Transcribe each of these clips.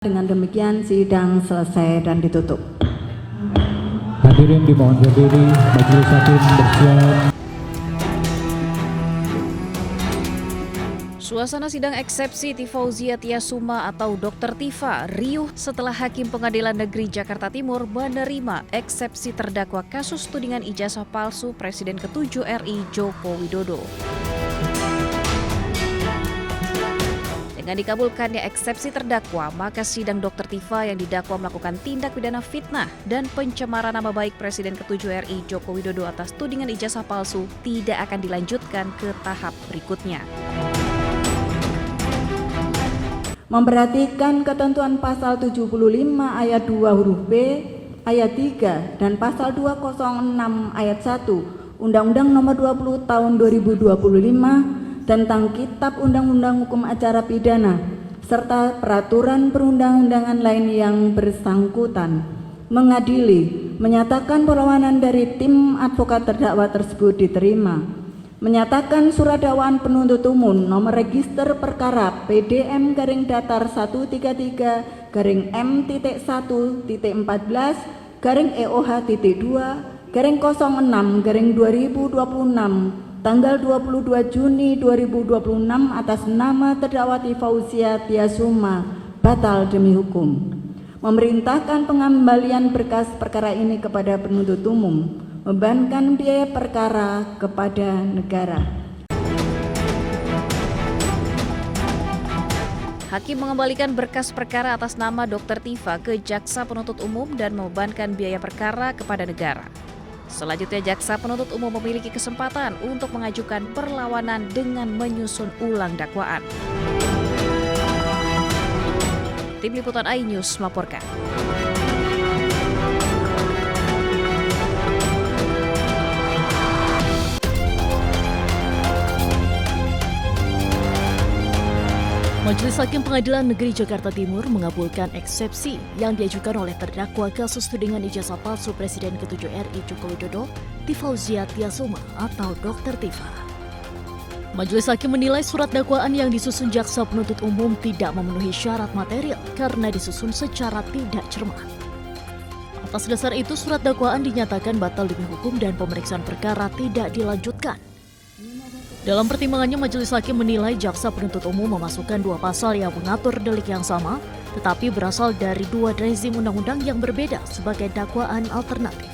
Dengan demikian sidang selesai dan ditutup. Hadirin dimohon berdiri, majelis hakim bersiap. Suasana sidang eksepsi Tifauzia Tiasuma atau Dr. Tifa riuh setelah Hakim Pengadilan Negeri Jakarta Timur menerima eksepsi terdakwa kasus tudingan ijazah palsu Presiden ke-7 RI Joko Widodo. Dengan dikabulkannya eksepsi terdakwa, maka sidang Dr. Tifa yang didakwa melakukan tindak pidana fitnah dan pencemaran nama baik Presiden ke-7 RI Joko Widodo atas tudingan ijazah palsu tidak akan dilanjutkan ke tahap berikutnya. Memperhatikan ketentuan pasal 75 ayat 2 huruf B, ayat 3 dan pasal 206 ayat 1 Undang-Undang Nomor 20 Tahun 2025 tentang Kitab Undang-Undang Hukum Acara Pidana serta peraturan perundang-undangan lain yang bersangkutan, mengadili, menyatakan perlawanan dari tim advokat terdakwa tersebut diterima, menyatakan surat dakwaan penuntut umum nomor register perkara PDM-14-13-EOH-2-06-2026 tanggal 22 Juni 2026 atas nama terdakwa Tifauzia Tiasuma batal demi hukum. Memerintahkan pengembalian berkas perkara ini kepada penuntut umum, membebankan biaya perkara kepada negara. Hakim mengembalikan berkas perkara atas nama Dr. Tifa ke Jaksa Penuntut Umum dan membebankan biaya perkara kepada negara. Selanjutnya, Jaksa Penuntut Umum memiliki kesempatan untuk mengajukan perlawanan dengan menyusun ulang dakwaan. Tim Liputan iNews melaporkan. Majelis Hakim Pengadilan Negeri Jakarta Timur mengabulkan eksepsi yang diajukan oleh terdakwa kasus tudingan ijazah palsu Presiden ke-7 RI Joko Widodo, Tifauzia Tiasuma atau Dr. Tifa. Majelis Hakim menilai surat dakwaan yang disusun Jaksa Penuntut Umum tidak memenuhi syarat material karena disusun secara tidak cermat. Atas dasar itu, surat dakwaan dinyatakan batal demi hukum dan pemeriksaan perkara tidak dilanjutkan. Dalam pertimbangannya, Majelis Hakim menilai Jaksa Penuntut Umum memasukkan dua pasal yang mengatur delik yang sama, tetapi berasal dari dua rezim undang-undang yang berbeda sebagai dakwaan alternatif.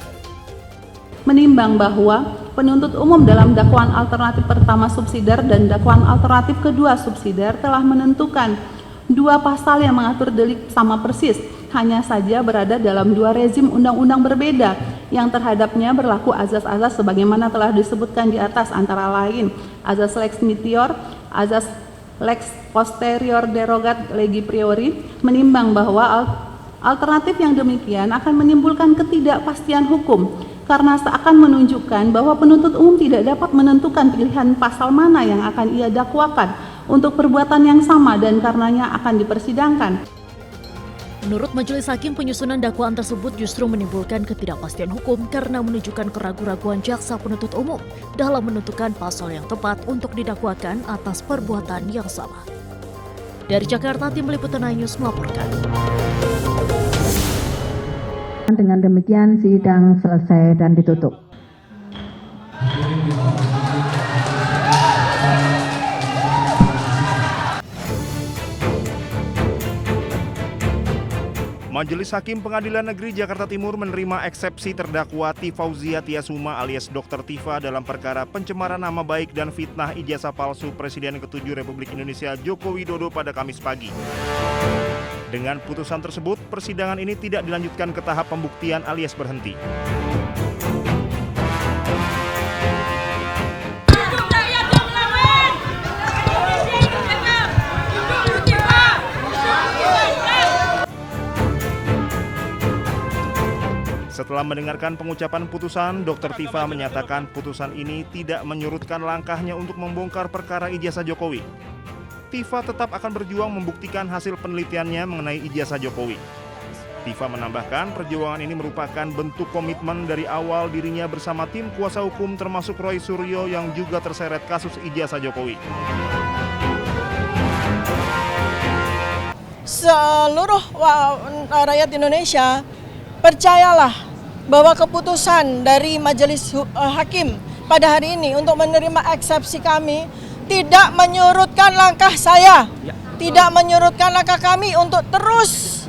Menimbang bahwa penuntut umum dalam dakwaan alternatif pertama subsidiar dan dakwaan alternatif kedua subsidiar telah menentukan dua pasal yang mengatur delik sama persis, hanya saja berada dalam dua rezim undang-undang berbeda yang terhadapnya berlaku azas-azas sebagaimana telah disebutkan di atas, antara lain azas lex meteor, azas lex posterior derogat legi priori. Menimbang bahwa alternatif yang demikian akan menimbulkan ketidakpastian hukum karena seakan menunjukkan bahwa penuntut umum tidak dapat menentukan pilihan pasal mana yang akan ia dakwakan untuk perbuatan yang sama dan karenanya akan dipersidangkan. Menurut Majelis Hakim, penyusunan dakwaan tersebut justru menimbulkan ketidakpastian hukum karena menunjukkan keraguan-raguan Jaksa Penuntut Umum dalam menentukan pasal yang tepat untuk didakwakan atas perbuatan yang sama. Dari Jakarta, Tim Liputan iNews melaporkan. Dengan demikian sidang selesai dan ditutup. Majelis Hakim Pengadilan Negeri Jakarta Timur menerima eksepsi terdakwa Tifauzia Tiasuma alias Dr. Tifa dalam perkara pencemaran nama baik dan fitnah ijazah palsu Presiden ke-7 Republik Indonesia Joko Widodo pada Kamis pagi. Dengan putusan tersebut, persidangan ini tidak dilanjutkan ke tahap pembuktian alias berhenti. Setelah mendengarkan pengucapan putusan, Dr. Tifa menyatakan putusan ini tidak menyurutkan langkahnya untuk membongkar perkara ijazah Jokowi. Tifa tetap akan berjuang membuktikan hasil penelitiannya mengenai ijazah Jokowi. Tifa menambahkan perjuangan ini merupakan bentuk komitmen dari awal dirinya bersama tim kuasa hukum termasuk Roy Suryo yang juga terseret kasus ijazah Jokowi. seluruh rakyat Indonesia, percayalah bahwa keputusan dari Majelis Hakim pada hari ini untuk menerima eksepsi kami tidak menyurutkan langkah saya, tidak menyurutkan langkah kami untuk terus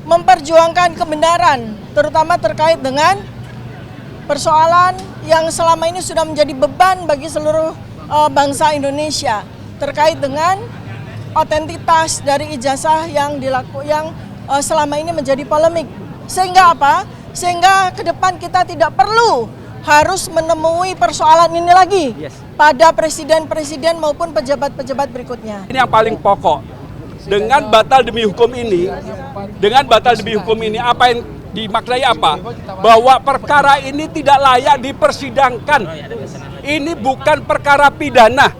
memperjuangkan kebenaran, terutama terkait dengan persoalan yang selama ini sudah menjadi beban bagi seluruh bangsa Indonesia terkait dengan otentitas dari ijazah yang selama ini menjadi polemik. Sehingga apa? Sehingga ke depan kita tidak perlu harus menemui persoalan ini lagi pada presiden-presiden maupun pejabat-pejabat berikutnya. Ini yang paling pokok. Dengan batal demi hukum ini, apa yang dimaknai apa? Bahwa perkara ini tidak layak dipersidangkan. Ini bukan perkara pidana.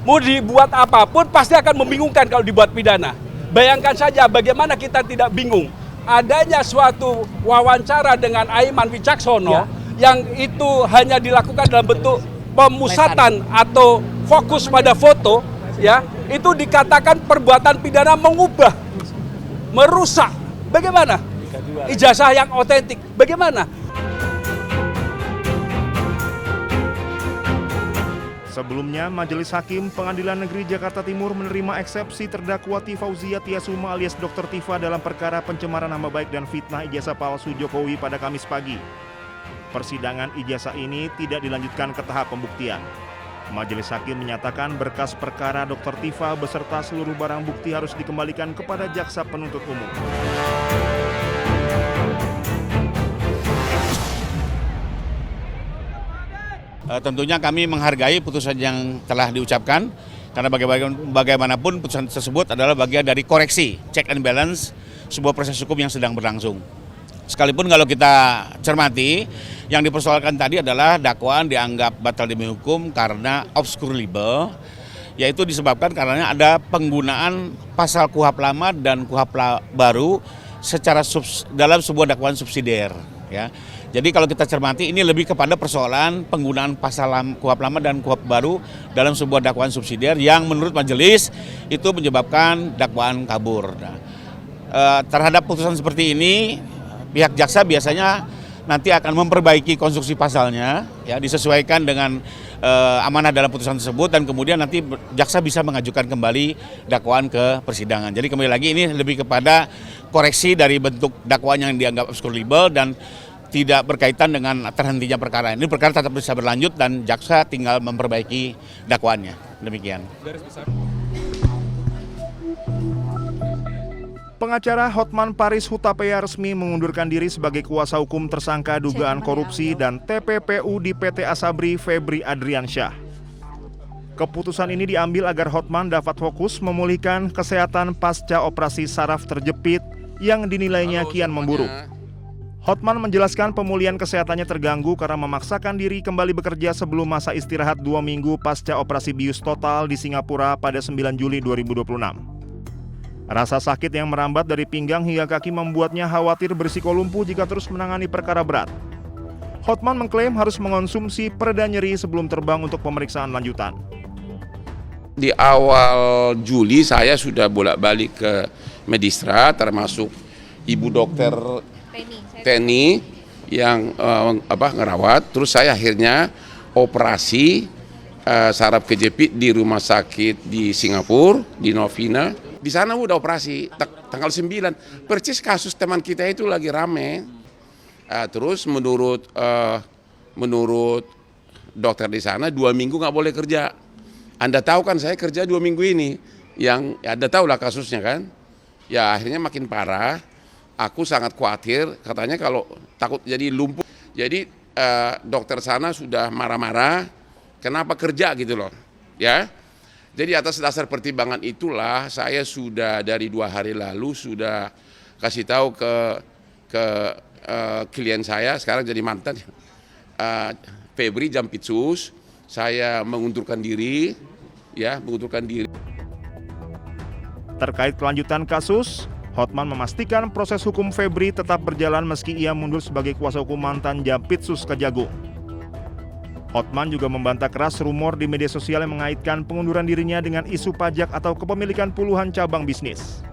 Mau dibuat apapun pasti akan membingungkan kalau dibuat pidana. Bayangkan saja bagaimana kita tidak bingung. Adanya suatu wawancara dengan Aiman Wicaksono yang itu hanya dilakukan dalam bentuk pemusatan atau fokus pada foto, ya, itu dikatakan perbuatan pidana mengubah, merusak. Bagaimana? Ijazah yang otentik. Bagaimana? Sebelumnya, Majelis Hakim Pengadilan Negeri Jakarta Timur menerima eksepsi terdakwa Tifauzia Tiasuma alias Dr. Tifa dalam perkara pencemaran nama baik dan fitnah ijazah palsu Jokowi pada Kamis pagi. Persidangan ijazah ini tidak dilanjutkan ke tahap pembuktian. Majelis Hakim menyatakan berkas perkara Dr. Tifa beserta seluruh barang bukti harus dikembalikan kepada jaksa penuntut umum. Tentunya kami menghargai putusan yang telah diucapkan karena bagaimanapun putusan tersebut adalah bagian dari koreksi, check and balance sebuah proses hukum yang sedang berlangsung. Sekalipun kalau kita cermati, yang dipersoalkan tadi adalah dakwaan dianggap batal demi hukum karena obscure libel, yaitu disebabkan karena ada penggunaan pasal KUHP lama dan KUHP baru secara dalam sebuah dakwaan subsidiar. Ya. Jadi kalau kita cermati ini lebih kepada persoalan penggunaan pasal KUHP lama dan KUHP baru dalam sebuah dakwaan subsidiar yang menurut majelis itu menyebabkan dakwaan kabur. Nah, terhadap putusan seperti ini, pihak jaksa biasanya nanti akan memperbaiki konstruksi pasalnya, ya, disesuaikan dengan amanah dalam putusan tersebut dan kemudian nanti jaksa bisa mengajukan kembali dakwaan ke persidangan. Jadi kembali lagi ini lebih kepada koreksi dari bentuk dakwaan yang dianggap obscure libel dan tidak berkaitan dengan terhentinya perkara. Ini perkara tetap bisa berlanjut dan jaksa tinggal memperbaiki dakwaannya. Demikian. Pengacara Hotman Paris Hutapea resmi mengundurkan diri sebagai kuasa hukum tersangka dugaan korupsi dan TPPU di PT Asabri Febri Adriansyah. Keputusan ini diambil agar Hotman dapat fokus memulihkan kesehatan pasca operasi saraf terjepit yang dinilainya kian memburuk. Hotman menjelaskan pemulihan kesehatannya terganggu karena memaksakan diri kembali bekerja sebelum masa istirahat 2 minggu pasca operasi bius total di Singapura pada 9 Juli 2026. Rasa sakit yang merambat dari pinggang hingga kaki membuatnya khawatir berisiko lumpuh jika terus menangani perkara berat. Hotman mengklaim harus mengonsumsi pereda nyeri sebelum terbang untuk pemeriksaan lanjutan. Di awal Juli saya sudah bolak-balik ke Medistra, termasuk Ibu Dokter Teni yang ngerawat. Terus saya akhirnya operasi saraf kejepit di rumah sakit di Singapura, di Novena. Di sana udah operasi tanggal 9. Percis kasus teman kita itu lagi rame. Terus menurut dokter di sana 2 minggu nggak boleh kerja. Anda tahu kan saya kerja 2 minggu ini. Yang Anda tahu lah kasusnya kan. Ya akhirnya makin parah. Aku sangat khawatir, katanya kalau takut jadi lumpuh. Jadi dokter sana sudah marah-marah, kenapa kerja gitu loh, ya. Jadi atas dasar pertimbangan itulah saya sudah dari 2 hari lalu sudah kasih tahu ke klien saya, sekarang jadi mantan, Febri Jampitsus, saya mengundurkan diri, ya, mengundurkan diri. Terkait kelanjutan kasus, Hotman memastikan proses hukum Febri tetap berjalan meski ia mundur sebagai kuasa hukum mantan Jampitsus Kejagung. Hotman juga membantah keras rumor di media sosial yang mengaitkan pengunduran dirinya dengan isu pajak atau kepemilikan puluhan cabang bisnis.